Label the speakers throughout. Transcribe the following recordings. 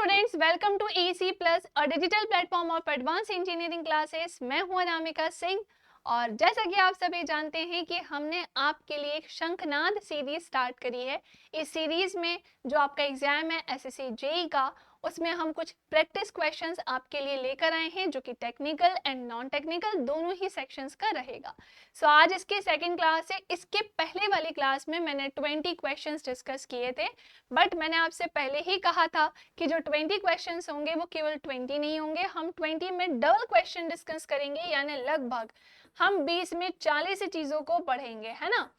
Speaker 1: Students, welcome to EC plus a digital platform of advance engineering classes. मैं हूं अनामिका सिंह और जैसा कि आप सभी जानते हैं कि हमने आपके लिए एक शंखनाद सीरीज स्टार्ट करी है। इस सीरीज में जो आपका एग्जाम है SSC JEE का, उसमें हम कुछ प्रैक्टिस क्वेश्चंस आपके लिए लेकर आए हैं जो कि टेक्निकल एंड नॉन टेक्निकल दोनों ही सेक्शंस का रहेगा। सो आज इसकी सेकंड क्लास है। इसके पहले वाली क्लास में मैंने 20 क्वेश्चंस डिस्कस किए थे, बट मैंने आपसे पहले ही कहा था कि जो 20 क्वेश्चंस होंगे वो केवल 20 नहीं होंगे, हम 20 में डबल क्वेश्चन डिस्कस करेंगे, यानी लगभग हम 20 में 40 चीजों को पढ़ेंगे, है ना।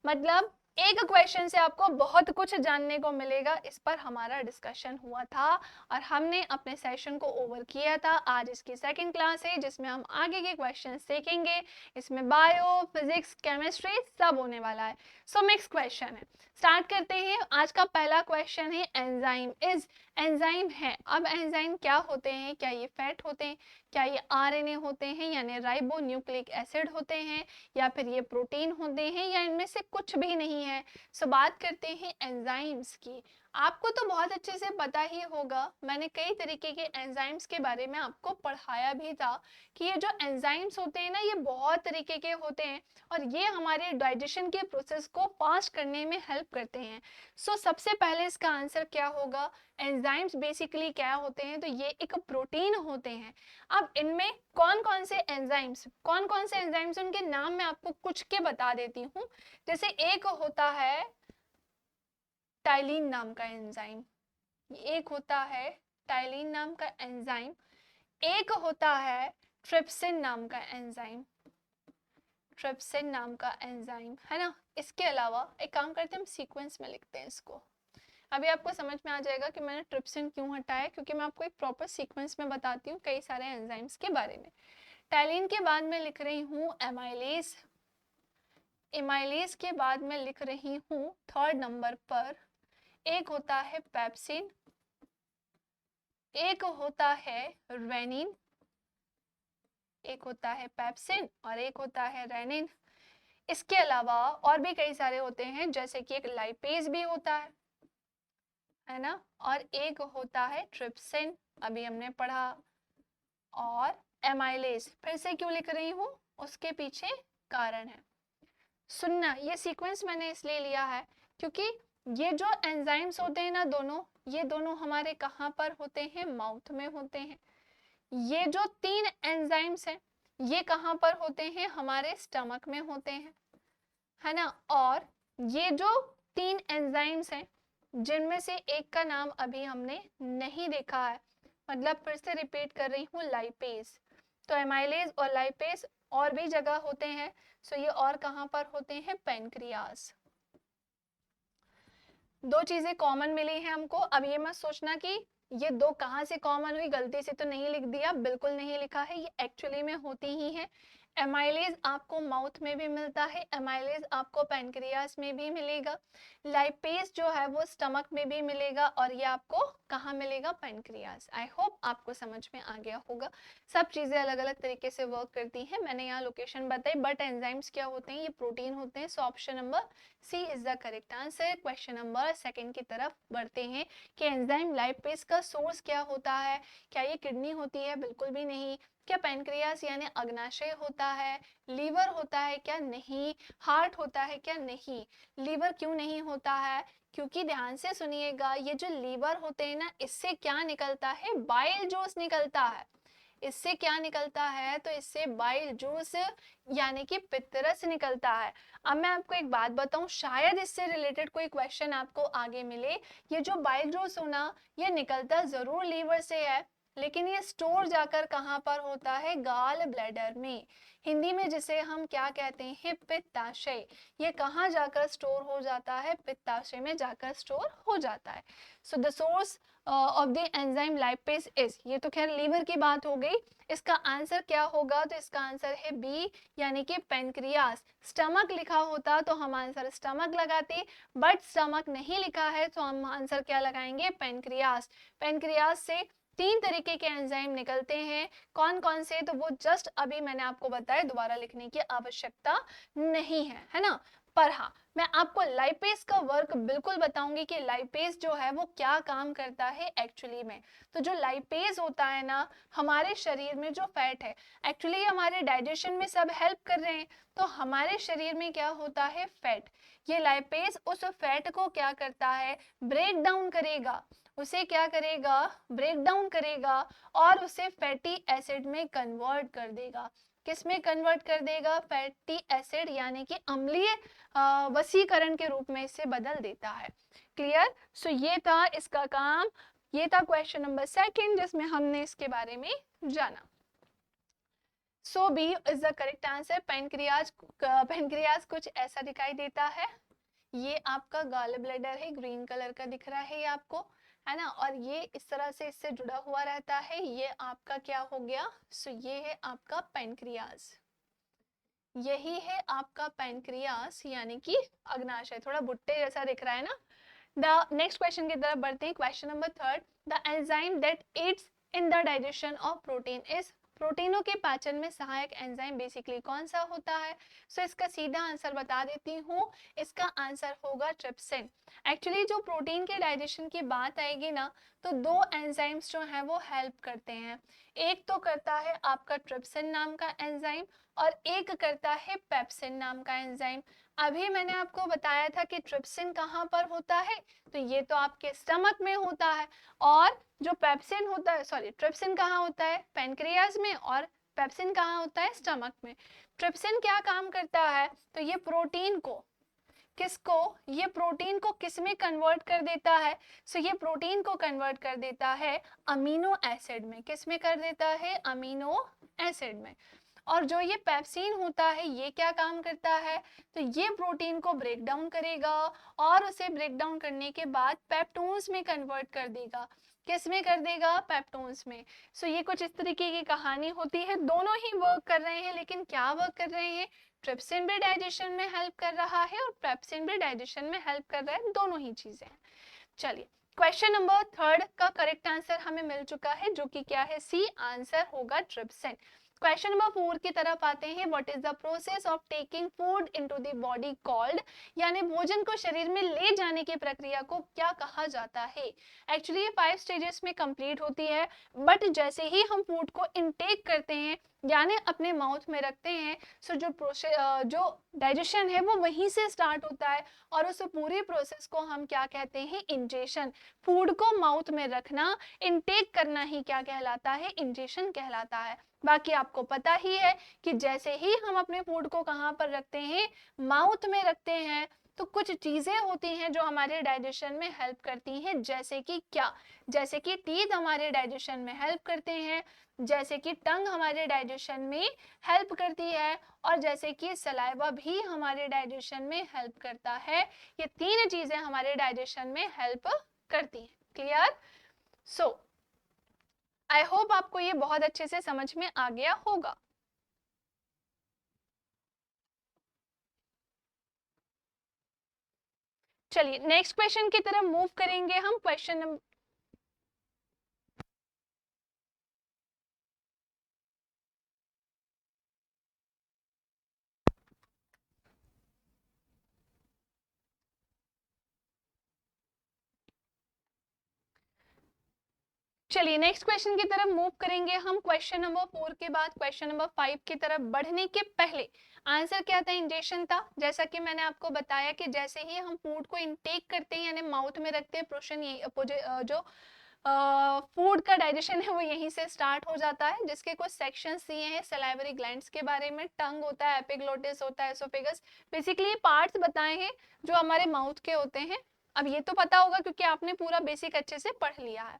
Speaker 1: मतलब एक क्वेश्चन से आपको बहुत कुछ जानने को मिलेगा। इस पर हमारा डिस्कशन हुआ था और हमने अपने सेशन को ओवर किया था। आज इसकी सेकंड क्लास है जिसमें हम आगे के क्वेश्चन सीखेंगे। इसमें बायो, फिजिक्स, केमिस्ट्री सब होने वाला है। सो मिक्स क्वेश्चन है। स्टार्ट करते हैं। आज का पहला क्वेश्चन है एंजाइम इज। एंजाइम है। अब एंजाइम क्या होते हैं? क्या ये फैट होते हैं? क्या ये RNA होते हैं यानी राइबो न्यूक्लिक एसिड होते हैं, या फिर ये प्रोटीन होते हैं, या इनमें से कुछ भी नहीं है? सो बात करते हैं एंजाइम्स की। आपको तो बहुत अच्छे से पता ही होगा, मैंने कई तरीके के एंजाइम्स के बारे में आपको पढ़ाया भी था कि ये जो एंजाइम्स होते हैं ना, ये बहुत तरीके के होते हैं और ये हमारे डाइजेशन के प्रोसेस को फास्ट करने में हेल्प करते हैं। सो सबसे पहले इसका आंसर क्या होगा? एंजाइम्स बेसिकली क्या होते हैं? तो ये एक प्रोटीन होते हैं। अब इनमें कौन कौन से एंजाइम्स उनके नाम मैं आपको कुछ के बता देती हूँ। जैसे एक होता है टाइलिन नाम का एंजाइम, एक होता है टाइलिन नाम का एंजाइम, एक होता है ट्रिप्सिन नाम का एंजाइम, ट्रिप्सिन नाम का एंजाइम, है ना। इसके अलावा एक काम करते हैं, हम सीक्वेंस में लिखते हैं इसको। अभी आपको समझ में आ जाएगा कि मैंने ट्रिप्सिन क्यों हटाया, क्योंकि मैं आपको एक प्रॉपर सीक्वेंस में बताती हूँ कई सारे एंजाइम्स के बारे में। टाइलिन के बाद मैं लिख रही हूँ एमाइलेज, एमाइलेज के बाद मैं लिख रही हूँ थर्ड नंबर पर एक होता है पेप्सिन, एक होता है रेनिन, एक होता है पेप्सिन और एक होता है रेनिन। इसके अलावा और भी कई सारे होते हैं, जैसे कि एक लाइपेज भी होता है ना, और एक होता है ट्रिप्सिन, अभी हमने पढ़ा, और एमाइलेज। फिर से क्यों लिख रही हूँ, उसके पीछे कारण है। सुनना, ये सीक्वेंस मैंने इसलिए लिया है क्योंकि ये जो एंजाइम्स होते हैं ना दोनों, ये दोनों हमारे कहाँ पर होते हैं? माउथ में होते हैं। ये जो तीन एंजाइम्स हैं ये कहाँ पर होते हैं? हमारे स्टमक में होते हैं, है ना। और ये जो तीन एंजाइम्स हैं जिनमें से एक का नाम अभी हमने नहीं देखा है, मतलब फिर से रिपीट कर रही हूँ, लाइपेज। तो एमाइलेज और लाइपेज और भी जगह होते हैं। सो ये और कहाँ पर होते हैं? पेनक्रियास। दो चीजें कॉमन मिली हैं हमको। अब ये मत सोचना कि ये दो कहाँ से कॉमन हुई, गलती से तो नहीं लिख दिया, बिल्कुल नहीं लिखा है, ये एक्चुअली में होती ही है। एमाइलेज आपको माउथ में भी मिलता है, एमाइलेज आपको पेनक्रियास में भी मिलेगा, लाइपेज जो है वो स्टमक में भी मिलेगा, और ये आपको कहाँ मिलेगा? पेनक्रियास। आई होप आपको समझ में आ गया होगा। सब चीजें अलग अलग तरीके से वर्क करती हैं, मैंने यहाँ लोकेशन बताई, बट एंजाइम्स क्या होते हैं? ये प्रोटीन होते हैं। So option number C is the correct answer. Question number second की तरफ बढ़ते हैं कि एंजाइम लाइपेज का सोर्स क्या होता है? क्या ये किडनी होती है? बिल्कुल भी नहीं। क्या पेनक्रियास यानी अग्नाशय होता है? लीवर होता है क्या? नहीं। हार्ट होता है क्या? नहीं। लीवर क्यों नहीं होता है? क्योंकि ध्यान से सुनिएगा, ये जो लीवर होते हैं ना, इससे क्या निकलता है? बाइल जूस निकलता है। इससे क्या निकलता है? तो इससे बाइल जूस यानी कि पित्तरस निकलता है। अब मैं आपको एक बात बताऊं, शायद इससे रिलेटेड कोई क्वेश्चन आपको आगे मिले। ये जो बाइल जूस होना, ये निकलता जरूर लीवर से है, लेकिन ये स्टोर जाकर कहाँ पर होता है? गाल ब्लैडर में, हिंदी में जिसे हम क्या कहते हैं? पित्ताशय। ये कहाँ जाकर स्टोर हो जाता है? पित्ताशय में जाकर स्टोर हो जाता है। So the source of the enzyme lipase is, ये तो खैर लीवर की बात हो गई। इसका आंसर क्या होगा? तो इसका आंसर है बी, यानी कि पेनक्रियास। स्टमक लिखा होता तो हम आंसर स्टमक लगाते, बट स्टमक नहीं लिखा है तो हम आंसर क्या लगाएंगे? पेनक्रियास। पेनक्रियास से तीन तरीके के एंजाइम निकलते हैं। कौन कौन से? तो वो जस्ट अभी मैंने आपको बताया, दोबारा लिखने की आवश्यकता नहीं है, है ना। पर हाँ, मैं आपको लाइपेज का वर्क बिल्कुल बताऊंगी कि लाइपेज जो है वो क्या काम करता है एक्चुअली में। तो जो लाइपेज होता है ना, हमारे शरीर में जो फैट है, एक्चुअली हमारे डाइजेशन में सब हेल्प कर रहे हैं, तो हमारे शरीर में क्या होता है, फैट। ये लाइपेज उस फैट को क्या करता है, ब्रेक डाउन करेगा, उसे क्या करेगा, ब्रेक डाउन करेगा और उसे फैटी एसिड में कन्वर्ट कर देगा। किस में कन्वर्ट कर देगा, फैटी एसिड, यानी कि अम्लीय वसीकरण के रूप में इसे बदल देता है। क्लियर? सो ये था इसका काम, ये था क्वेश्चन नंबर 2 जिसमें हमने इसके बारे में जाना। So B is the correct answer. Pancreas कुछ ऐसा दिखाई देता है। ये आपका गॉल ब्लैडर है, ग्रीन कलर का दिख रहा है ये आपको, है ना, और ये इस तरह से इससे जुड़ा हुआ रहता है। ये आपका क्या हो गया, सो ये है आपका पेनक्रियाज, यही है आपका पेनक्रियास, यानी कि अग्नाशय। थोड़ा भुट्टे जैसा दिख रहा है ना। द नेक्स्ट क्वेश्चन की तरफ बढ़ते हैं। Question number 3, the enzyme that adds in the digestion of protein is, प्रोटीनों के पाचन में सहायक एंजाइम बेसिकली कौन सा होता है। सो इसका सीधा आंसर बता देती हूँ, इसका आंसर होगा ट्रिप्सिन। एक्चुअली जो प्रोटीन के डाइजेशन की बात आएगी ना, तो दो एंजाइम्स जो हैं वो हेल्प करते हैं। एक तो करता है आपका ट्रिप्सिन नाम का एंजाइम, और एक करता है पेप्सिन नाम का एंजाइम। अभी मैंने आपको बताया था कि ट्रिप्सिन कहाँ पर होता है, तो ये तो आपके स्टमक में होता है, और जो पेप्सिन होता है, सॉरी, ट्रिप्सिन कहाँ होता है, पेनक्रियाज में, और पेप्सिन कहाँ होता है, स्टमक में। ट्रिप्सिन क्या काम करता है, तो ये प्रोटीन को, किसको, ये प्रोटीन को किस में कन्वर्ट कर देता है, सो ये प्रोटीन को कन्वर्ट कर देता है अमीनो एसिड में। किस में कर देता है, अमीनो एसिड में। और जो ये पेप्सिन होता है, ये क्या काम करता है, तो ये प्रोटीन को ब्रेक डाउन करेगा, और उसे ब्रेक डाउन करने के बाद पेप्टोन्स में कन्वर्ट कर देगा। किस में कर देगा, पेप्टोन्स में। सो ये कुछ इस तरीके की कहानी होती है। दोनों ही वर्क कर रहे हैं, लेकिन क्या वर्क कर रहे हैं, ट्रिप्सिन भी डाइजेशन में हेल्प कर रहा है और पेप्सिन भी डाइजेशन में हेल्प कर रहा है, दोनों ही चीजें हैं। चलिए, क्वेश्चन नंबर 3 का करेक्ट आंसर हमें मिल चुका है, जो कि क्या है, सी आंसर होगा ट्रिप्सिन। क्वेश्चन नंबर 4 की तरफ आते हैं। What is the process of taking food into the body called, यानी भोजन को शरीर में ले जाने की प्रक्रिया को क्या कहा जाता है। एक्चुअली ये 5 स्टेजेस में कंप्लीट होती है, बट जैसे ही हम फूड को इनटेक करते हैं, यानी अपने माउथ में रखते हैं, सो जो डाइजेशन है वो वहीं से स्टार्ट होता है, और उस पूरी प्रोसेस को हम क्या कहते हैं, इंजेशन। फूड को माउथ में रखना, इनटेक करना ही क्या कहलाता है, इंजेशन कहलाता है। बाकी आपको पता ही है कि जैसे ही हम अपने फूड को कहाँ पर रखते हैं, माउथ में रखते हैं, तो कुछ चीजें होती हैं जो हमारे डाइजेशन में हेल्प करती हैं। जैसे कि क्या, जैसे कि टीथ हमारे डाइजेशन में हेल्प करते हैं, जैसे कि टंग हमारे डाइजेशन में हेल्प करती है, और जैसे कि सलाइवा भी हमारे डाइजेशन में हेल्प करता है। ये 3 चीजें हमारे डाइजेशन में हेल्प करती हैं। क्लियर? सो आई होप आपको ये बहुत अच्छे से समझ में आ गया होगा। चलिए नेक्स्ट क्वेश्चन की तरफ मूव करेंगे हम। क्वेश्चन नंबर, चलिए नेक्स्ट क्वेश्चन की तरफ मूव करेंगे हम। क्वेश्चन नंबर 4 के बाद क्वेश्चन नंबर 5 की तरफ बढ़ने के पहले आंसर क्या था, इंजेक्शन था। जैसा कि मैंने आपको बताया कि जैसे ही हम फूड को इनटेक करते हैं, यानी माउथ में रखते हैं, पोर्शन जो फूड का डाइजेशन है वो यहीं से स्टार्ट हो जाता है, जिसके कुछ सेक्शंस दिए हैं सलाइवरी ग्लैंड्स के बारे में। टंग होता है, एपिग्लोटिस होता है, एसोफेगस, बेसिकली पार्ट्स बताए हैं जो हमारे माउथ के होते हैं। अब ये तो पता होगा क्योंकि आपने पूरा बेसिक अच्छे से पढ़ लिया है।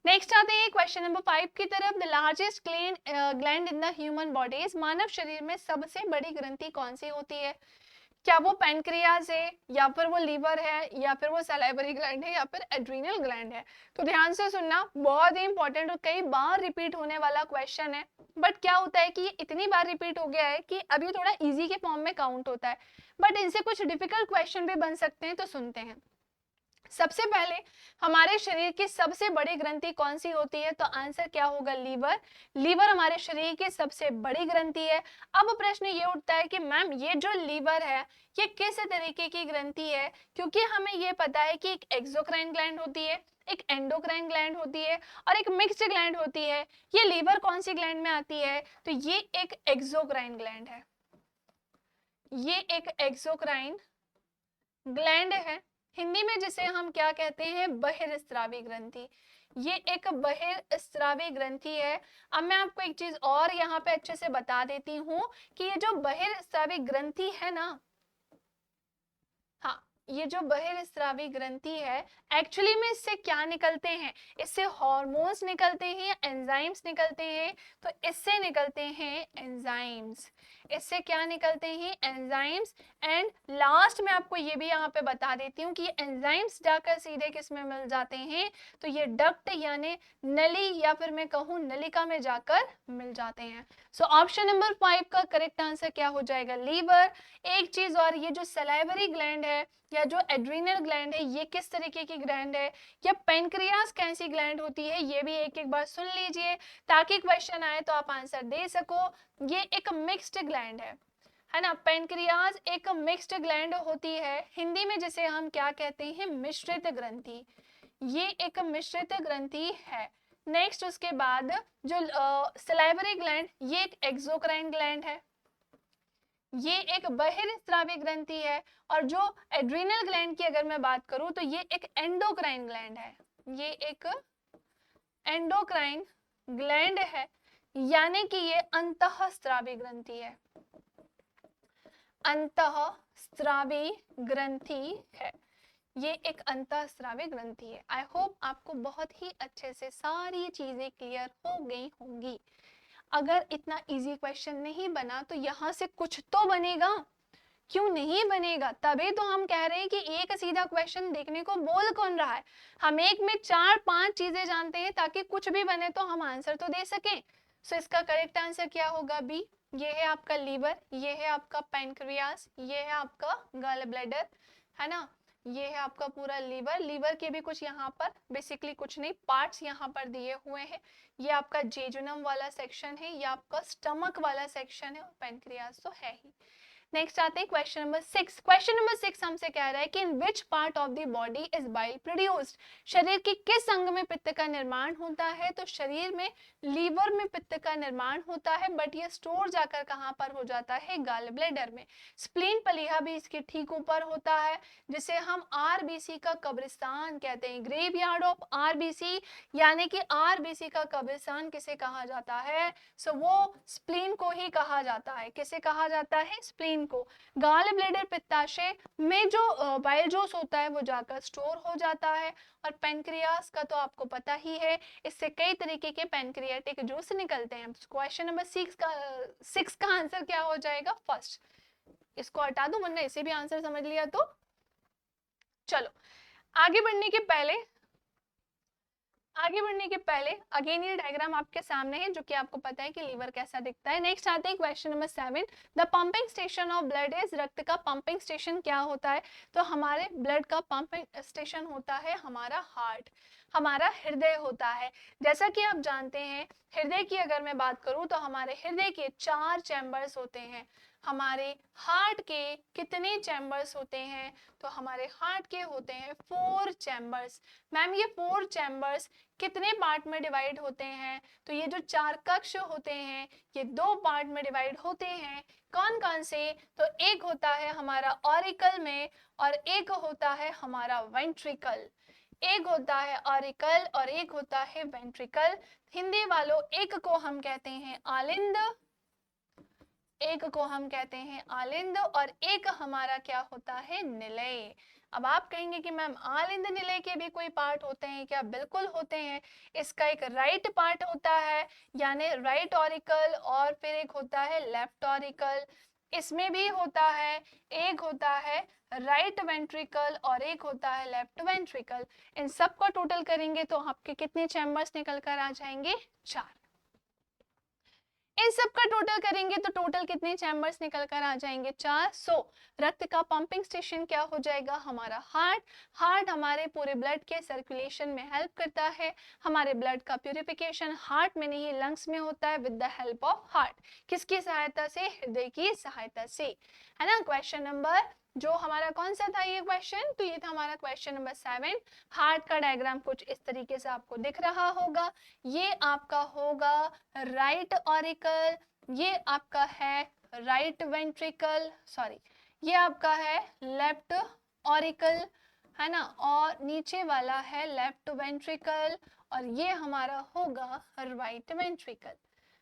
Speaker 1: नेक्स्ट आते हैं क्वेश्चन नंबर 5 की तरफ। The largest gland in the human bodies, मानव शरीर में सबसे बड़ी ग्रंथि कौन सी होती है। क्या वो पैनक्रियाज है, या फिर वो लीवर है, या फिर वो सलाइवरी ग्लैंड है, या फिर एड्रीनल ग्लैंड है। तो ध्यान से सुनना, बहुत ही इंपॉर्टेंट और कई बार रिपीट होने वाला क्वेश्चन है। बट क्या होता है कि ये इतनी बार रिपीट हो गया है कि अभी थोड़ा इजी के फॉर्म में काउंट होता है, बट इनसे कुछ डिफिकल्ट क्वेश्चन भी बन सकते हैं, तो सुनते हैं। सबसे पहले हमारे शरीर की सबसे बड़ी ग्रंथि कौन सी होती है? तो आंसर क्या होगा? लीवर। लीवर हमारे शरीर की सबसे बड़ी ग्रंथि है। अब प्रश्न ये उठता है कि मैम ये जो लीवर है ये किस तरीके की ग्रंथि है? क्योंकि हमें ये पता है कि एक एक्सोक्राइन ग्लैंड होती है, एक एंडोक्राइन ग्लैंड होती है और एक मिक्स्ड ग्लैंड होती है। ये लीवर कौन सी ग्लैंड में आती है? तो ये एक एक्सोक्राइन ग्लैंड है। ये एक एक्सोक्राइन ग्लैंड है, हिंदी में जिसे हम क्या कहते हैं? बहिर्स्रावी ग्रंथि। ये एक बहिर्स्रावी ग्रंथि है। अब मैं आपको एक चीज और यहाँ पे अच्छे से बता देती हूँ कि ये जो बहिर्स्रावी ग्रंथि है ना, हाँ, ये जो बहिर्स्रावी ग्रंथि है एक्चुअली में इससे क्या निकलते हैं? इससे हार्मोन्स निकलते हैं या एंजाइम्स निकलते हैं? तो इससे निकलते हैं एंजाइम्स। इससे क्या निकलते हैं? एंजाइम्स। एंड लास्ट में आपको ये भी यहाँ पे बता देती हूँ कि एंजाइम्स जाकर सीधे किस में मिल जाते हैं? तो ये डक्ट यानी नली या फिर मैं कहूँ नलिका में जाकर मिल जाते हैं। सो ऑप्शन नंबर 5 का करेक्ट आंसर क्या हो जाएगा? लीवर। एक चीज और, ये जो सलाइवरी ग्लैंड है या जो एड्रीनल ग्लैंड है ये किस तरीके की ग्लैंड है? या पेनक्रियास कैसी ग्लैंड होती है? ये भी एक एक बार सुन लीजिए ताकि क्वेश्चन आए तो आप आंसर दे सको। ये एक मिक्स्ड ग्लैंड है ना। पेनक्रियास एक मिक्स्ड ग्लैंड होती है, हिंदी में जिसे हम क्या कहते हैं? मिश्रित ग्रंथि। ये एक मिश्रित ग्रंथि है। नेक्स्ट उसके बाद जो सलाइवरी ग्लैंड ये एक एक्सोक्राइन ग्लैंड है, ये एक बहिर्स्रावी ग्रंथि है। और जो एड्रीनल ग्लैंड की अगर मैं बात करूं तो ये एक एंडोक्राइन ग्लैंड है। ये एक एंडोक्राइन ग्लैंड है, यानी कि ये अंतःस्रावी ग्रंथि है। अंतःस्रावी ग्रंथि है, ये एक अंतःस्रावी ग्रंथि है। आई होप आपको बहुत ही अच्छे से सारी चीजें क्लियर हो गई होंगी। अगर इतना इजी क्वेश्चन नहीं बना तो यहाँ से कुछ तो बनेगा, क्यों नहीं बनेगा? तभी तो हम कह रहे हैं कि एक सीधा क्वेश्चन देखने को बोल कौन रहा है। हम एक में 4-5 चीजें जानते हैं ताकि कुछ भी बने तो हम आंसर तो दे सकें। सो इसका करेक्ट आंसर क्या होगा? बी। ये है आपका लीवर, ये है आपका पैनक्रियास, ये है आपका गॉल ब्लैडर, है ना। ये है आपका पूरा लीवर। लीवर के भी कुछ यहाँ पर बेसिकली कुछ नहीं पार्ट्स यहाँ पर दिए हुए हैं। ये आपका जेजुनम वाला सेक्शन है, ये आपका स्टमक वाला सेक्शन है और पैनक्रियास तो है ही। नेक्स्ट आते हैं क्वेश्चन नंबर 6। क्वेश्चन नंबर 6 हमसे कह रहा है कि in which part of the body is bile produced? शरीर के किस अंग में पित्त का निर्माण होता है? तो शरीर में लीवर में पित्त का निर्माण होता है, बट ये स्टोर जाकर कहाँ पर हो जाता है? गॉल ब्लैडर में। स्प्लीन प्लीहा भी इसके ठीक ऊपर होता है, जिसे हम आरबीसी का कब्रिस्तान कहते हैं, ग्रेवयार्ड ऑफ आरबीसी। यानी कि आरबीसी का कब्रिस्तान किसे कहा जाता है? सो वो स्प्लीन को ही कहा जाता है। किसे कहा जाता है? स्प्लीन को। गॉल ब्लैडर पित्ताशय में जो बाइल जूस होता है वो जाकर स्टोर हो जाता है। और पेनक्रियास का तो आपको पता ही है, इससे कई तरीके के पेनक्रियाटिक जूस निकलते हैं। क्वेश्चन नंबर 6 का आंसर क्या हो जाएगा? फर्स्ट। इसको हटा दूं वरना इसे भी आंसर समझ लिया तो। चलो आगे बढ़ने के पहले अगेन ये डायग्राम आपके सामने है जो कि आपको पता है कि लीवर कैसा दिखता है। नेक्स्ट आते हैं question number 7। The pumping station of blood is, रक्त का पंपिंग स्टेशन क्या होता है? तो हमारे ब्लड का पंपिंग स्टेशन होता है हमारा हार्ट, हमारा हृदय होता है। जैसा कि आप जानते हैं हृदय की अगर मैं बात करूं तो हमारे हृदय के 4 चैम्बर्स होते हैं। हमारे हार्ट के कितने चैम्बर्स होते हैं? तो हमारे हार्ट के होते हैं 4 चैम्बर्स। मैम ये 4 चैम्बर्स कितने पार्ट में डिवाइड होते हैं? तो ये जो 4 कक्ष होते हैं ये 2 पार्ट में डिवाइड होते हैं। कौन कौन से? तो एक होता है हमारा ऑरिकल में और एक होता है हमारा वेंट्रिकल। एक होता है ऑरिकल और एक होता है वेंट्रिकल। हिंदी वालों एक को हम कहते हैं आलिंद, एक को हम कहते हैं आलिंद और एक हमारा क्या होता है? निलय। अब आप कहेंगे कि मैम आलिंद निलय के भी कोई पार्ट होते हैं क्या? बिल्कुल होते हैं। इसका एक राइट पार्ट होता है यानी राइट ऑरिकल और फिर एक होता है लेफ्ट ऑरिकल। इसमें भी होता है, एक होता है राइट वेंट्रिकल और एक होता है लेफ्ट वेंट्रिकल। इन सब को टोटल करेंगे तो आपके कितने चैम्बर्स निकल कर आ जाएंगे? 4। इन सब का टोटल करेंगे तो टोटल कितने चैम्बर्स निकल कर आ जाएंगे? 4। रक्त का पंपिंग स्टेशन क्या हो जाएगा? हमारा हार्ट। हार्ट हमारे पूरे ब्लड के सर्कुलेशन में हेल्प करता है। हमारे ब्लड का प्यूरिफिकेशन हार्ट में नहीं लंग्स में होता है with the help of heart. किसकी सहायता से? हृदय की सहायता से, है ना। क्वेश्चन नंबर जो हमारा कौन सा था ये क्वेश्चन? तो ये था हमारा क्वेश्चन नंबर 7। हार्ट का डायग्राम कुछ इस तरीके से आपको दिख रहा होगा। ये आपका होगा राइट ऑरिकल, ये आपका है राइट वेंट्रिकल, सॉरी ये आपका है लेफ्ट ऑरिकल, है ना, और नीचे वाला है लेफ्ट वेंट्रिकल, और ये हमारा होगा राइट वेंट्रिकल,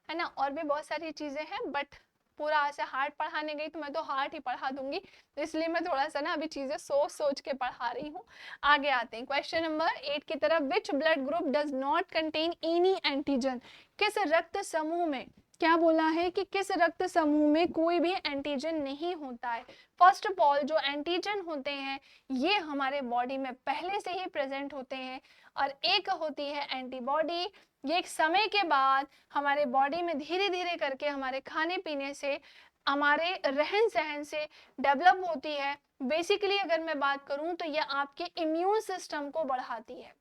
Speaker 1: है ना। और भी बहुत सारी चीजें हैं, बट पूरा ऐसे हार्ट पढ़ाने गई तो मैं तो हार्ट ही पढ़ा दूंगी, तो इसलिए मैं थोड़ा सा ना अभी चीजें सोच सोच के पढ़ा रही हूँ। आगे आते हैं क्वेश्चन नंबर 8 की तरफ। Which blood group does not contain any antigen? किस रक्त समूह में, क्या बोला है कि किस रक्त समूह में कोई भी एंटीजन नहीं होता है? फर्स्ट ऑफ ऑल जो एंटीजन होते हैं ये हमारे बॉडी में पहले से ही प्रेजेंट होते हैं, और एक होती है एंटीबॉडी। ये एक समय के बाद हमारे बॉडी में धीरे धीरे करके हमारे खाने पीने से, हमारे रहन सहन से डेवलप होती है। बेसिकली अगर मैं बात करूं तो ये आपके इम्यून सिस्टम को बढ़ाती है।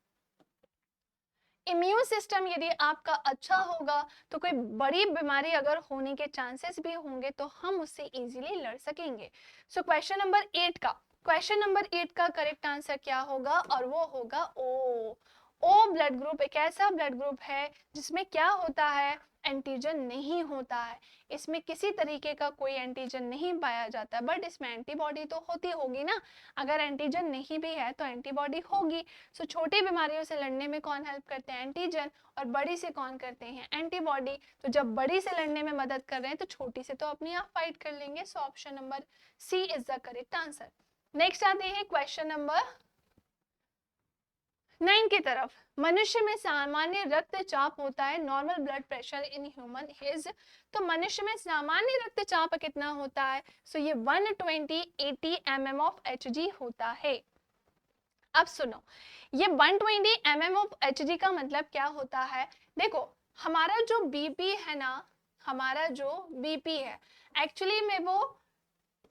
Speaker 1: इम्यून सिस्टम यदि आपका अच्छा होगा तो कोई बड़ी बीमारी अगर होने के चांसेस भी होंगे तो हम उससे इजीली लड़ सकेंगे। सो क्वेश्चन नंबर 8 का, क्वेश्चन नंबर 8 का करेक्ट आंसर क्या होगा? और वो होगा ओ। ओ ब्लड ग्रुप एक ऐसा ब्लड ग्रुप है जिसमें क्या होता है? एंटीजन नहीं होता है। इसमें किसी तरीके का कोई एंटीजन नहीं पाया जाता, बट इसमें एंटीबॉडी तो होती होगी ना। अगर एंटीजन नहीं भी है तो एंटीबॉडी होगी। सो छोटी बीमारियों से लड़ने में कौन हेल्प करते हैं? एंटीजन। और बड़ी से कौन करते हैं? एंटीबॉडी। तो जब बड़ी से लड़ने में मदद कर रहे हैं तो छोटी से तो अपने आप फाइट कर लेंगे। So option number C is the correct answer. Next आते हैं क्वेश्चन नंबर 9 की तरफ। मनुष्य में सामान्य रक्तचाप होता है, normal blood pressure in human is. तो मनुष्य में सामान्य रक्तचाप कितना होता है? सो ये 120/80 mm ऑफ Hg होता है। अब सुनो, ये 120 mm ऑफ Hg का मतलब क्या होता है? देखो हमारा जो बीपी है ना, हमारा जो बीपी है एक्चुअली में वो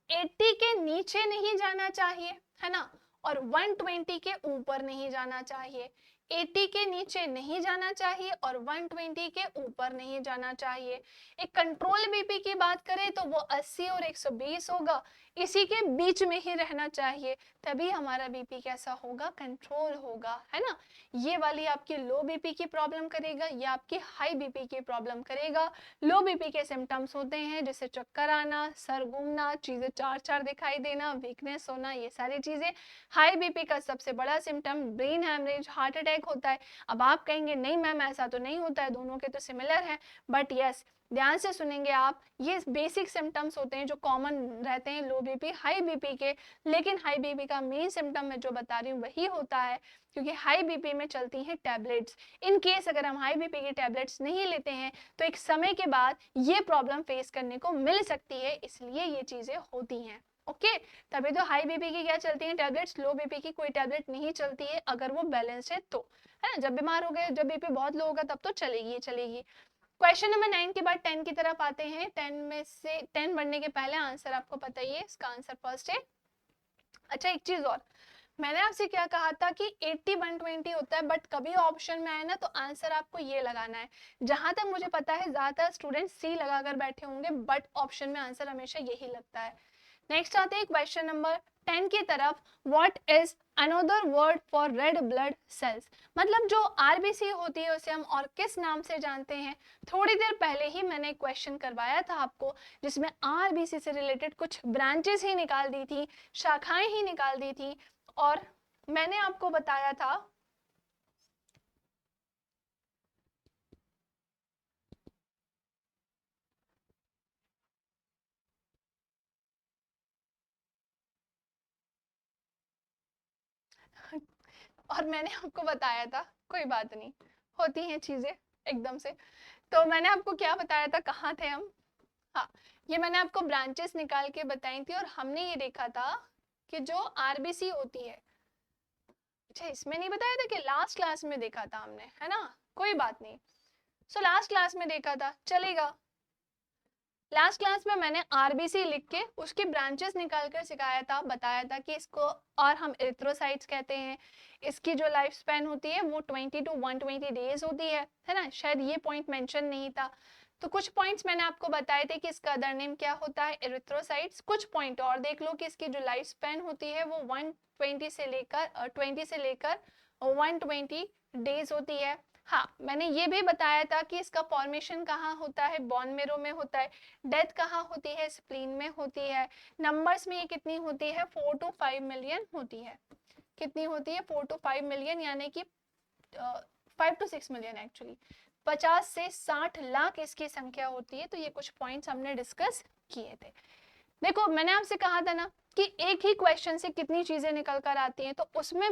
Speaker 1: 80 के नीचे नहीं जाना चाहिए, है ना, और 120 के ऊपर नहीं जाना चाहिए। 80 के नीचे नहीं जाना चाहिए और 120 के ऊपर नहीं जाना चाहिए। एक कंट्रोल बीपी की बात करें तो वो 80 और 120 होगा, इसी के बीच में ही रहना चाहिए, तभी हमारा बीपी कैसा होगा? कंट्रोल होगा, है ना। ये वाली आपकी लो बीपी की प्रॉब्लम करेगा, ये आपकी हाई बीपी की प्रॉब्लम करेगा। लो बीपी के सिम्टम्स होते हैं जैसे चक्कर आना, सर घूमना, चीजें चार चार दिखाई देना, वीकनेस होना, ये सारी चीजें। हाई बीपी का सबसे बड़ा symptom brain haemorrhage, heart attack होता है। अब आप कहेंगे नहीं मैम ऐसा तो नहीं होता है, दोनों के तो सिमिलर है, बट यस ध्यान से सुनेंगे आप, ये बेसिक सिम्टम्स होते हैं जो कॉमन रहते हैं लो बीपी हाई बीपी के। लेकिन हाई बीपी का मेन सिम्टम मैं जो बता रही हूँ वही होता है, क्योंकि हाई बीपी में चलती हैं टैबलेट्स। इन केस अगर हम हाई बीपी की टैबलेट्स नहीं लेते हैं तो एक समय के बाद ये प्रॉब्लम फेस करने को मिल सकती है, इसलिए ये चीजें होती हैं। ओके तभी तो हाई बीपी की क्या चलती है? टैबलेट्स। लो बीपी की कोई टैबलेट नहीं चलती है अगर वो बैलेंस है तो, है ना। जब बीमार हो गए, जब बीपी बहुत लो होगा तब तो चलेगी चलेगी। क्वेश्चन नंबर 9 के बाद 10 की तरफ आते हैं। 10 में से 10 बढ़ने के पहले आंसर आपको पता ही है, इसका आंसर फर्स्ट है। अच्छा एक चीज और, मैंने आपसे क्या कहा था कि 80 120 होता है, बट कभी ऑप्शन में आए ना तो आंसर आपको ये लगाना है। जहां तक मुझे पता है ज्यादातर स्टूडेंट सी लगाकर बैठे होंगे, बट ऑप्शन में आंसर हमेशा यही लगता है। नेक्स्ट आते हैं क्वेश्चन नंबर 10 की तरफ। What is another word for red blood cells? मतलब जो आरबीसी होती है उसे हम और किस नाम से जानते हैं? थोड़ी देर पहले ही मैंने एक क्वेश्चन करवाया था आपको जिसमें आरबीसी से रिलेटेड कुछ ब्रांचेस ही निकाल दी थी, शाखाएं ही निकाल दी थी, और मैंने आपको बताया था और मैंने आपको बताया था, कोई बात नहीं, होती हैं चीजें एकदम से। तो मैंने आपको क्या बताया था, कहाँ थे हम? हाँ, ये मैंने आपको ब्रांचेस निकाल के बताई थी और हमने ये देखा था कि जो आरबीसी होती है, अच्छा इसमें नहीं बताया था कि लास्ट क्लास में देखा था हमने, है ना, कोई बात नहीं। सो लास्ट क्लास में देखा था, चलेगा। लास्ट क्लास में मैंने आरबीसी लिख के उसके ब्रांचेस निकाल कर सिखाया था, बताया था कि इसको और हम एरिथ्रोसाइट्स कहते हैं। इसकी जो लाइफ स्पैन होती है वो 20 to 120 डेज होती है ना। शायद ये पॉइंट मेंशन नहीं था। तो कुछ पॉइंट्स मैंने आपको बताए थे कि इसका अदर नेम क्या होता है, एरिथ्रोसाइट्स। कुछ पॉइंट और देख लो कि इसकी जो लाइफ स्पैन होती है वो 120 से लेकर 20 से लेकर 120 डेज होती है। हाँ, मैंने ये भी बताया था कि इसका फॉर्मेशन कहाँ होता है, बोन मेरो में होता है। डेथ कहाँ होती है, स्प्लीन में होती है। नंबर्स में ये कितनी होती है, 4 to 5 मिलियन होती है। कितनी होती है, 4 to 5 मिलियन, यानी कि 5 to 6 मिलियन एक्चुअली। 50 से 60 लाख इसकी संख्या होती है। तो ये कुछ पॉइंट्स हमने डिस्कस किए थे। देखो, मैंने आपसे कहा था ना कि एक ही क्वेश्चन से कितनी चीजें निकल कर आती हैं। तो उसमें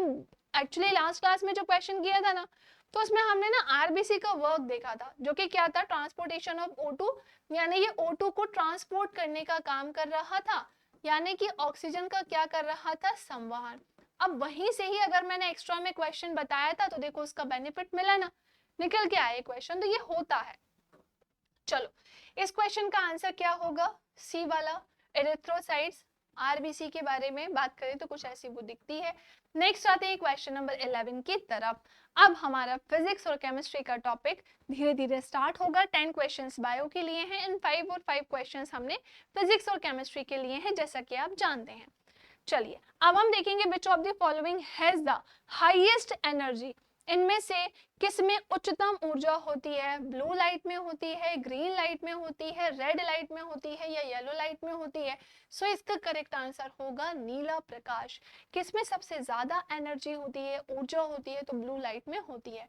Speaker 1: एक्चुअली लास्ट क्लास में जो क्वेश्चन किया था ना, तो उसमें हमने ना आरबीसी का वर्क देखा था, जो कि क्या था, ट्रांसपोर्टेशन ऑफ O2, यानी ये O2 को ट्रांसपोर्ट करने का काम कर रहा था, यानी कि ऑक्सीजन का क्या कर रहा था, संवहन। अब वहीं से ही अगर मैंने एक्स्ट्रा में क्वेश्चन बताया था तो देखो उसका बेनिफिट मिला ना, निकल के आए क्वेश्चन। तो ये होता है। चलो, इस क्वेश्चन का आंसर क्या होगा, सी वाला, एरिथ्रोसाइट्स। आरबीसी के बारे में बात करें तो कुछ ऐसी वो दिखती है। नेक्स्ट आते हैं क्वेश्चन नंबर 11 की तरफ। अब हमारा फिजिक्स और केमिस्ट्री का टॉपिक धीरे धीरे स्टार्ट होगा। 10 क्वेश्चंस बायो के लिए हैं एंड 5 और 5 क्वेश्चंस हमने फिजिक्स और केमिस्ट्री के लिए हैं, जैसा कि आप जानते हैं। चलिए, अब हम देखेंगे which of the following has the highest energy. इनमें से किस में उच्चतम ऊर्जा होती है, ब्लू लाइट में होती है, ग्रीन लाइट में होती है, रेड लाइट में होती है, या येलो लाइट में होती है। सो इसका करेक्ट आंसर होगा नीला प्रकाश। किस में सबसे ज्यादा एनर्जी होती है, ऊर्जा होती है, तो ब्लू लाइट में होती है।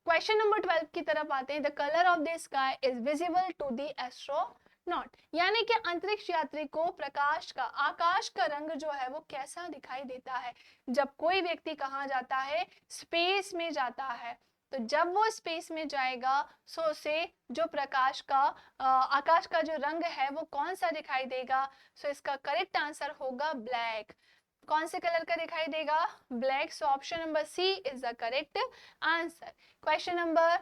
Speaker 1: क्वेश्चन नंबर 12 की तरफ आते हैं। The colour of the sky is visible to the astronaut, यानी कि अंतरिक्ष यात्री को प्रकाश का, आकाश का रंग जो है वो कैसा दिखाई देता है जब कोई व्यक्ति कहाँ जाता है, स्पेस में जाता है। तो जब वो स्पेस में जाएगा सो उसे जो प्रकाश का आकाश का जो रंग है वो कौन सा दिखाई देगा। सो इसका करेक्ट आंसर होगा ब्लैक। कौन से कलर का दिखाई देगा, black. So option number C is the correct answer. Question number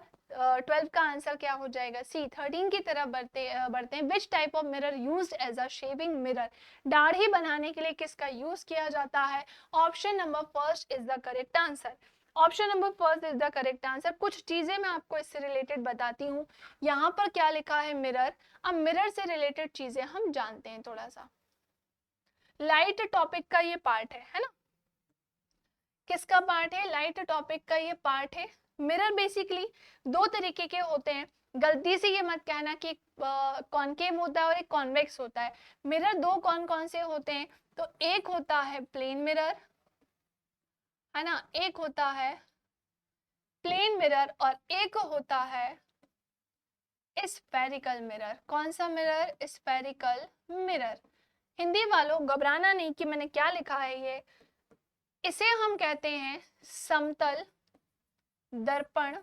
Speaker 1: 12 का आंसर क्या हो जाएगा, सी। 13 की तरफ बढ़ते हैं। Which type of mirror used as a shaving mirror, दाढ़ी बनाने के लिए किसका यूज किया जाता है। Option number first is the correct answer. Option number first is the correct answer. कुछ चीजें मैं आपको इससे रिलेटेड बताती हूँ। यहाँ पर क्या लिखा है, मिरर। अब मिरर से रिलेटेड चीजें हम जानते हैं थोड़ा सा। लाइट टॉपिक का ये पार्ट है ना। किसका पार्ट है, लाइट टॉपिक का ये पार्ट है। मिरर बेसिकली दो तरीके के होते हैं। गलती से ये मत कहना कि कॉनकेव होता है और एक कॉन्वेक्स होता है। मिरर दो कौन कौन से होते हैं, तो एक होता है प्लेन मिरर, है ना, एक होता है प्लेन मिरर और एक होता है स्फेरिकल मिरर। कौन सा मिरर, स्फेरिकल मिरर। हिंदी वालों घबराना नहीं कि मैंने क्या लिखा है ये। इसे हम कहते हैं समतल दर्पण,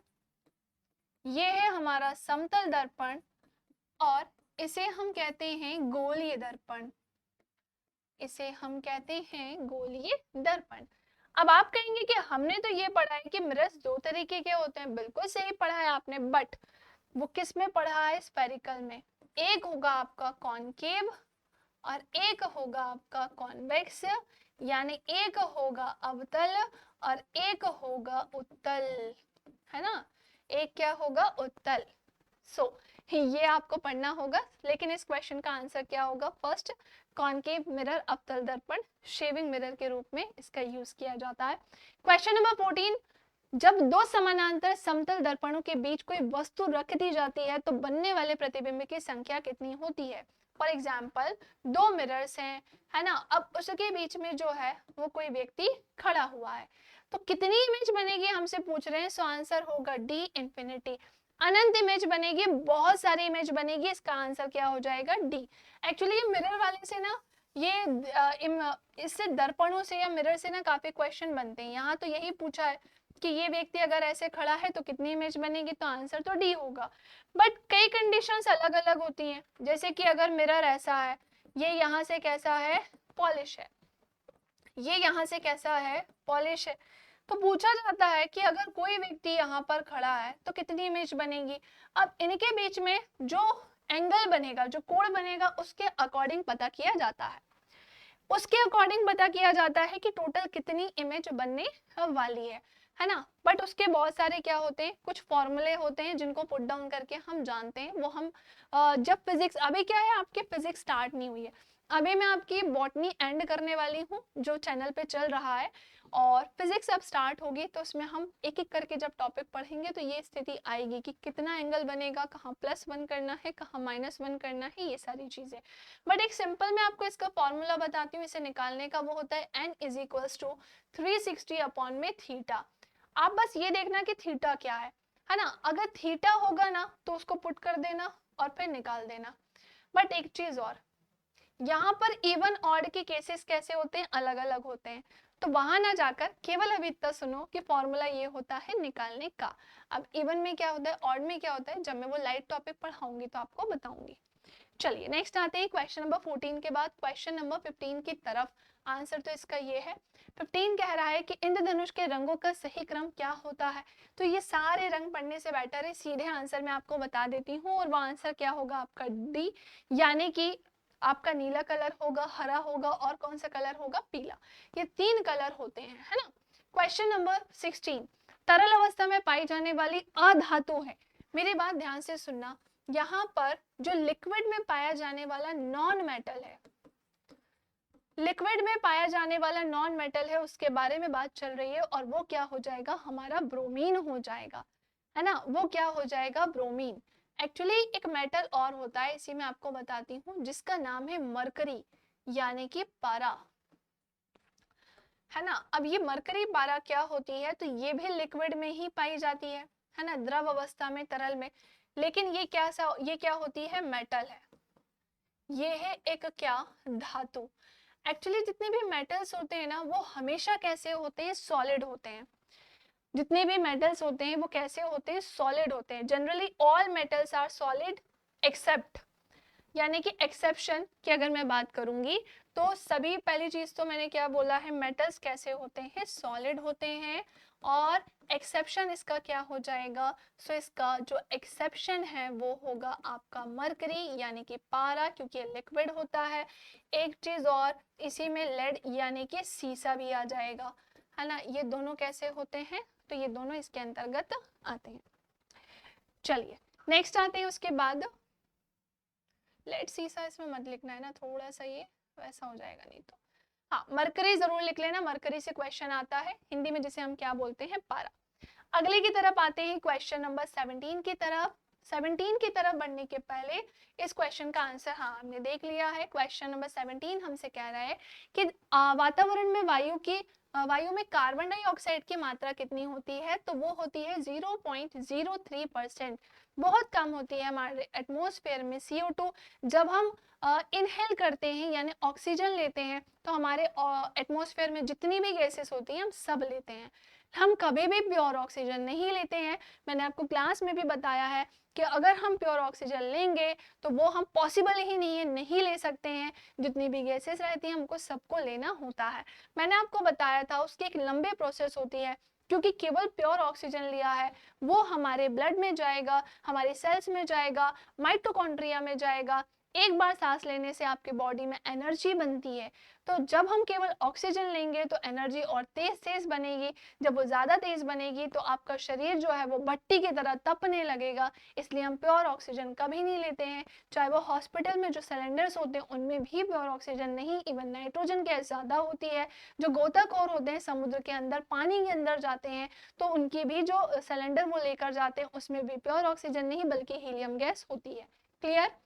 Speaker 1: ये है हमारा समतल दर्पण, और इसे हम कहते हैं गोलीय दर्पण। इसे हम कहते हैं गोलीय दर्पण। अब आप कहेंगे कि हमने तो ये पढ़ा है कि मिरर्स दो तरीके के होते हैं। बिल्कुल सही पढ़ा है आपने, बट वो किस में पढ़ा है, स्फेरिकल में। एक होगा आपका कॉनकेव और एक होगा आपका कॉन्वेक्स, यानी एक होगा अवतल और एक होगा उत्तल, है ना। एक क्या होगा, उत्तल। सो ये आपको पढ़ना होगा। लेकिन इस क्वेश्चन का आंसर क्या होगा, फर्स्ट, कॉनकेव मिरर, अवतल दर्पण शेविंग मिरर के रूप में इसका यूज किया जाता है। क्वेश्चन नंबर 14, जब दो समानांतर समतल दर्पणों के बीच कोई वस्तु रख दी जाती है तो बनने वाले प्रतिबिंब की संख्या कितनी होती है। फॉर एग्जाम्पल, दो मिरर्स हैं, है ना। अब उसके बीच में जो है वो कोई व्यक्ति खड़ा हुआ है, तो कितनी इमेज बनेगी हमसे पूछ रहे हैं। सो आंसर होगा डी, इंफिनिटी। अनंत इमेज बनेगी, बहुत सारी इमेज बनेगी। इसका आंसर क्या हो जाएगा, डी। एक्चुअली ये मिरर वाले से ना, ये इससे दर्पणों से या मिरर से ना काफी क्वेश्चन बनते हैं। यहाँ तो यही पूछा है कि ये व्यक्ति अगर ऐसे खड़ा है तो कितनी इमेज बनेगी, तो आंसर तो डी होगा। बट कई कंडीशंस अलग अलग होती हैं। जैसे कि अगर मिरर ऐसा है, ये यहाँ से कैसा है, पॉलिश है, ये यहाँ से कैसा है, पॉलिश है, तो पूछा जाता है कि अगर कोई व्यक्ति यहाँ पर खड़ा है तो कितनी इमेज बनेगी। अब इनके बीच में जो एंगल बनेगा, जो कोण बनेगा उसके अकॉर्डिंग पता किया जाता है। उसके अकॉर्डिंग पता किया जाता है कि टोटल कितनी इमेज बनने वाली है ना। बट उसके बहुत सारे क्या होते हैं, कुछ फॉर्मूले होते हैं जिनको पुट डाउन करके हम जानते हैं। वो हम जब फिजिक्स, अभी क्या है आपके फिजिक्स स्टार्ट नहीं हुई है, अभी मैं आपकी बॉटनी एंड करने वाली हूँ जो चैनल पे चल रहा है, और फिजिक्स अब स्टार्ट होगी तो उसमें हम एक एक करके जब टॉपिक पढ़ेंगे तो ये स्थिति आएगी कि कितना एंगल बनेगा, कहाँ +1 करना है, कहाँ -1 करना है, ये सारी चीजें। बट एक सिंपल मैं आपको इसका फॉर्मूला बताती हूँ इसे निकालने का, वो होता है n = 360 अपॉन में थीटा। आप बस ये देखना कि थीटा क्या है ना। अगर थीटा होगा ना तो उसको पुट कर देना और फिर निकाल देना। बट एक चीज और, यहाँ पर इवन ऑड के केसेस कैसे होते हैं, अलग अलग होते हैं, तो वहां ना जाकर केवल अभी इतना सुनो कि फॉर्मूला ये होता है निकालने का। अब इवन में क्या होता है, ऑड में क्या होता है, जब मैं वो लाइट टॉपिक पढ़ाऊंगी तो आपको बताऊंगी। चलिए नेक्स्ट आते हैं क्वेश्चन नंबर 14 के बाद क्वेश्चन नंबर 15 की तरफ। आंसर तो इसका ये है, 15 कह रहा है कि इंद्रधनुष के रंगों का सही क्रम क्या होता है। तो ये सारे रंग पढ़ने से बेटर है सीधे आंसर मैं आपको बता देती हूँ, और वो आंसर क्या होगा आपका डी, यानी कि आपका नीला कलर होगा, हरा होगा, और कौन सा कलर होगा, पीला। ये 3 कलर होते हैं, है ना। क्वेश्चन नंबर 16, तरल अवस्था में पाई जाने वाली अधातु है। मेरी बात ध्यान से सुनना, यहाँ पर जो लिक्विड में पाया जाने वाला नॉन मेटल है, लिक्विड में पाया जाने वाला नॉन मेटल है, उसके बारे में बात चल रही है, और वो क्या हो जाएगा, हमारा ब्रोमीन हो जाएगा, है ना। वो क्या हो जाएगा, ब्रोमीन। एक्चुअली एक मेटल और होता है, इसी में आपको बताती हूँ, जिसका नाम है मरकरी, यानी कि पारा, है ना। अब ये मरकरी पारा क्या होती है, तो ये भी लिक्विड में ही पाई जाती है ना, द्रव अवस्था में, तरल में। लेकिन ये क्या होती है, मेटल है। ये है एक क्या, धातु। एक्चुअली जितने भी मेटल्स होते हैं ना, वो हमेशा कैसे होते हैं, सॉलिड होते हैं। जितने भी मेटल्स होते हैं वो कैसे होते हैं, सॉलिड होते हैं। Generally all metals are solid except, यानी कि एक्सेप्शन की अगर मैं बात करूंगी तो सभी, पहली चीज तो मैंने क्या बोला है, मेटल्स कैसे होते हैं, सॉलिड होते हैं। और एक्सेप्शन इसका क्या हो जाएगा, सो इसका जो एक्सेप्शन है वो होगा आपका मरकरी, यानी कि पारा, क्योंकि लिक्विड होता है। एक चीज और, इसी में लेड यानी कि सीसा भी आ जाएगा, है ना। ये दोनों कैसे होते हैं, तो ये दोनों इसके अंतर्गत आते हैं। चलिए नेक्स्ट आते हैं उसके बाद, लेट सीसा इसमें मत लिखना है ना, थोड़ा सा ये वैसा हो जाएगा नहीं तो। हाँ, मरकरी जरूर लिख लेना, मरकरी से क्वेश्चन आता है हिंदी में, जिसे हम क्या बोलते हैं, पारा। अगले की तरफ आते हैं क्वेश्चन नंबर 17 की तरफ। 17 की तरफ बढ़ने के पहले इस क्वेश्चन का आंसर हाँ हमने देख लिया है। क्वेश्चन नंबर 17 हमसे कह रहा है कि वातावरण में वायु में कार्बन डाइऑक्साइड की मात्रा कितनी होती है, तो वो होती है 0.03%। बहुत कम होती है हमारे एटमॉस्फेयर में CO2। जब हम इनहेल करते हैं यानी ऑक्सीजन लेते हैं, तो हमारे एटमॉस्फेयर में जितनी भी गैसेस होती हैं हम सब लेते हैं, हम कभी भी प्योर ऑक्सीजन नहीं लेते हैं। मैंने आपको क्लास में भी बताया है कि अगर हम प्योर ऑक्सीजन लेंगे तो वो हम पॉसिबल ही नहीं है, नहीं ले सकते हैं। जितनी भी गैसेस रहती हैं हमको सबको लेना होता है। मैंने आपको बताया था उसकी एक लंबी प्रोसेस होती है, क्योंकि केवल प्योर ऑक्सीजन लिया है, वो हमारे ब्लड में जाएगा, हमारे सेल्स में जाएगा, माइटोकॉन्ड्रिया में जाएगा। एक बार सांस लेने से आपके बॉडी में एनर्जी बनती है, तो जब हम केवल ऑक्सीजन लेंगे तो एनर्जी और तेज बनेगी। जब वो ज़्यादा तेज बनेगी तो आपका शरीर जो है वो भट्टी की तरह तपने लगेगा। इसलिए हम प्योर ऑक्सीजन कभी नहीं लेते हैं, चाहे वो हॉस्पिटल में जो सिलेंडर्स होते हैं उनमें भी प्योर ऑक्सीजन नहीं, इवन नाइट्रोजन गैस ज़्यादा होती है। जो गोताखोर होते हैं समुद्र के अंदर, पानी के अंदर जाते हैं, तो उनकी भी जो सिलेंडर वो लेकर जाते हैं उसमें भी प्योर ऑक्सीजन नहीं बल्कि हीलियम गैस होती है। क्लियर।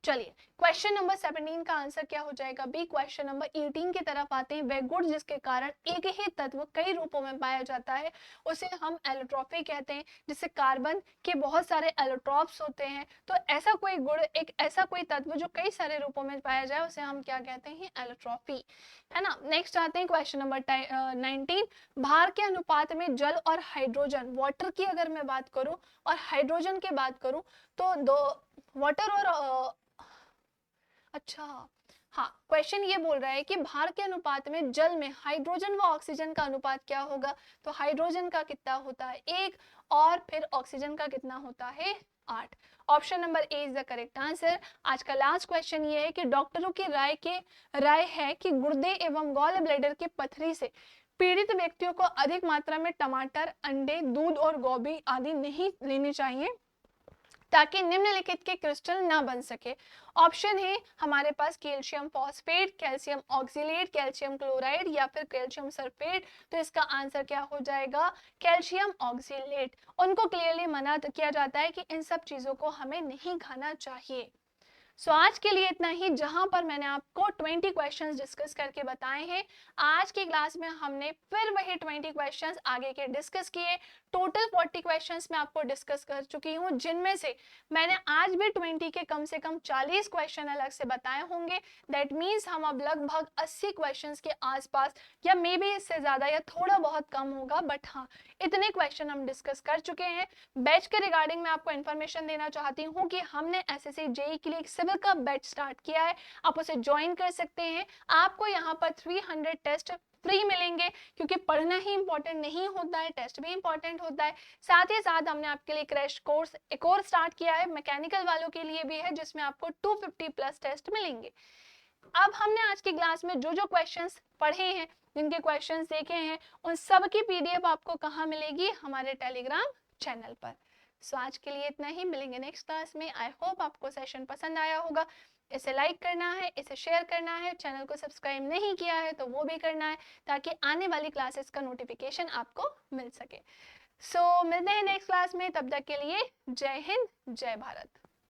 Speaker 1: चलिए क्वेश्चन नंबर 17 का आंसर क्या हो जाएगा, बी। क्वेश्चन नंबर 18 की तरफ आते हैं। वह गुण जिसके कारण एक ही तत्व कई रूपों में पाया जाता है उसे हम एलोट्रॉपी कहते हैं। जिससे कार्बन के बहुत सारे एलोट्रॉप्स होते हैं, तो ऐसा कोई गुण, एक ऐसा कोई तत्व जो कई सारे रूपों में पाया जाए उसे हम क्या कहते हैं, एलोट्रॉपी, है ना। नेक्स्ट आते हैं क्वेश्चन नंबर 19। भार के अनुपात में जल और हाइड्रोजन, वाटर की अगर मैं बात करूं और हाइड्रोजन की बात करूं तो दो, वाटर और अच्छा हाँ, क्वेश्चन ये बोल रहा है कि भार के अनुपात में जल में हाइड्रोजन व ऑक्सीजन का अनुपात क्या होगा। तो हाइड्रोजन का कितना होता है, 1, और फिर ऑक्सीजन का कितना होता है 8। Option number A is the correct answer. आज का लास्ट क्वेश्चन ये है कि डॉक्टरों की राय है कि गुर्दे एवं गॉल ब्लैडर की पथरी से पीड़ित व्यक्तियों को अधिक मात्रा में टमाटर, अंडे, दूध और गोभी आदि नहीं लेनी चाहिए ताकि निम्नलिखित के क्रिस्टल ना बन सके। ऑप्शन है हमारे पास calcium phosphate, calcium oxalate, calcium chloride या फिर कैल्शियम सल्फेट। तो इसका आंसर क्या हो जाएगा? Calcium oxalate. उनको क्लियरली मना किया जाता है कि इन सब चीजों को हमें नहीं खाना चाहिए। सो आज के लिए इतना ही, जहां पर मैंने आपको 20 क्वेश्चंस डिस्कस करके बताए हैं। आज की क्लास में हमने फिर वही 20 क्वेश्चंस आगे के डिस्कस किए। टोटल 40 क्वेश्चंस मैं आपको डिस्कस कर चुकी हूं, जिनमें से मैंने आज भी 20 के कम से कम 40 क्वेश्चन अलग से बताए होंगे। दैट मीन्स हम अब लगभग 80 क्वेश्चंस के आसपास या मे बी इससे ज्यादा या थोड़ा बहुत कम होगा, बट हाँ इतने क्वेश्चन हम डिस्कस कर चुके हैं। बैच के रिगार्डिंग मैं आपको इन्फॉर्मेशन देना चाहती हूँ कि हमने एसएससी जेईई के लिए सिविल का बैच स्टार्ट किया है। आप उसे ज्वाइन कर सकते हैं। आपको यहाँ पर 300 टेस्ट फ्री मिलेंगे, क्योंकि पढ़ना ही इंपॉर्टेंट नहीं होता है, टेस्ट भी इंपॉर्टेंट होता है। साथ ही साथ हमने आपके लिए क्रैश कोर्स एक और स्टार्ट किया है, मैकेनिकल वालों के लिए भी है, जिसमें आपको 250 प्लस टेस्ट मिलेंगे। अब हमने आज की क्लास में जो जो क्वेश्चंस पढ़े हैं, जिनके क्वेश्चंस देखे हैं, उन सब की पीडीएफ आपको कहाँ मिलेगी? हमारे टेलीग्राम चैनल पर। सो आज के लिए इतना ही, मिलेंगे नेक्स्ट क्लास में। आई होप आपको सेशन पसंद आया होगा। इसे लाइक करना है, इसे शेयर करना है, चैनल को सब्सक्राइब नहीं किया है तो वो भी करना है, ताकि आने वाली क्लासेस का नोटिफिकेशन आपको मिल सके। सो मिलते हैं नेक्स्ट क्लास में, तब तक के लिए जय हिंद, जय भारत।